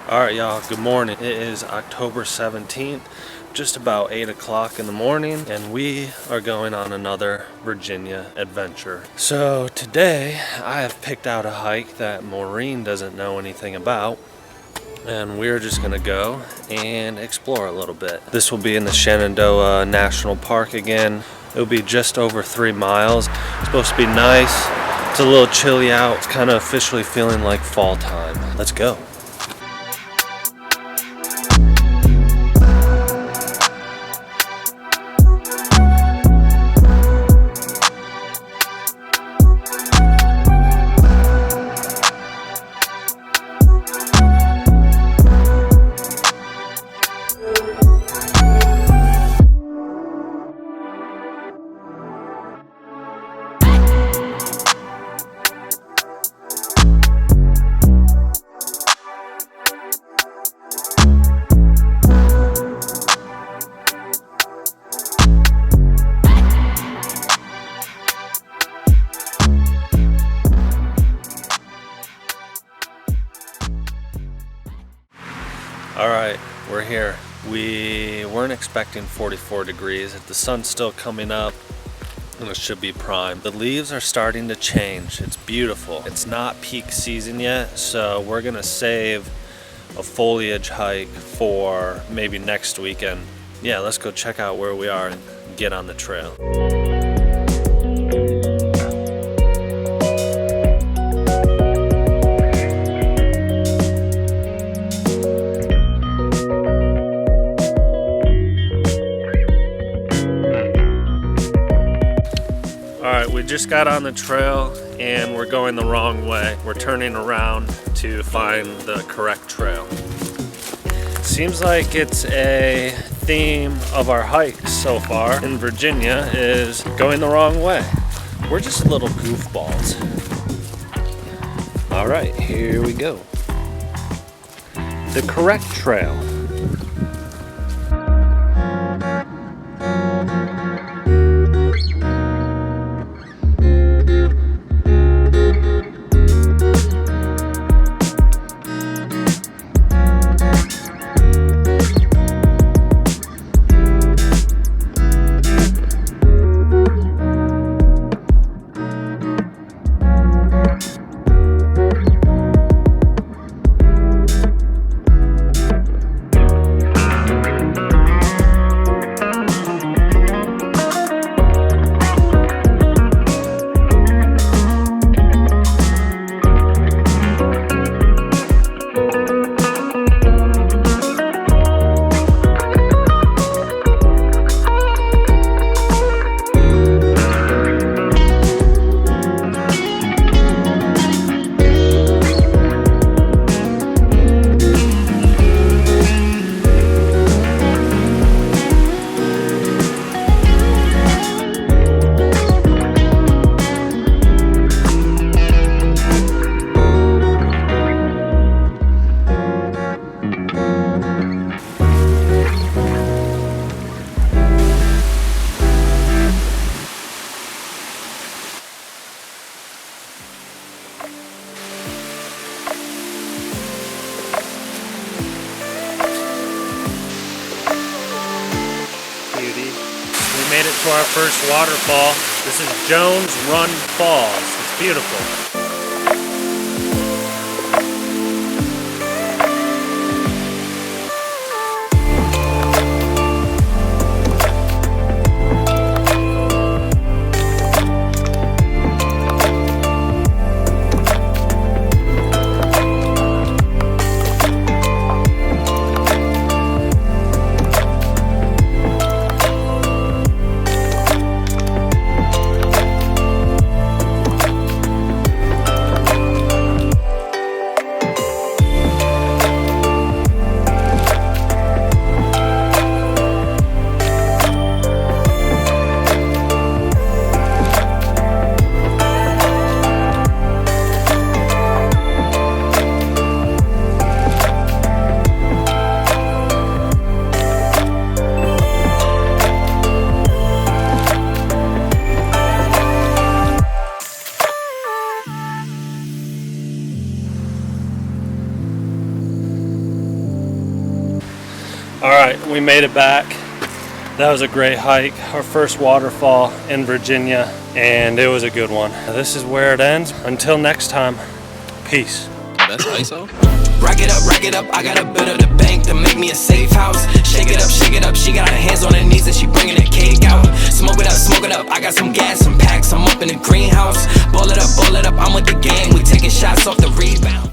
All right, y'all, good morning. It is October 17th, just about 8 o'clock in the morning, and we are going on another Virginia adventure. So today, I have picked out a hike that Maureen doesn't know anything about, and we're just gonna go and explore a little bit. This will be in the Shenandoah National Park again. It'll be just over 3 miles. It's supposed to be nice. It's a little chilly out. It's kind of officially feeling like fall time. Let's go. All right, we're here. We weren't expecting 44 degrees. The sun's still coming up and it should be prime. The leaves are starting to change. It's beautiful. It's not peak season yet, so we're gonna save a foliage hike for maybe next weekend. Yeah, let's go check out where we are and get on the trail. We just got on the trail and we're going the wrong way. We're turning around to find the correct trail. Seems like it's a theme of our hikes so far in Virginia is going the wrong way. We're just little goofballs. All right, here we go. The correct trail. We made it to our first waterfall. This is Jones Run Falls. It's beautiful. All right, we made it back. That was a great hike, our first waterfall in Virginia, and it was a good one. This is where it ends. Until next time, peace. That's ISO. Rack it up, I got a bit of the bank to make me a safe house. Shake it up, she got her hands on her knees and she bringing the cake out. Smoke it up, I got some gas, some packs, I'm up in the greenhouse. Ball it up, I'm with the gang, we taking shots off the rebound.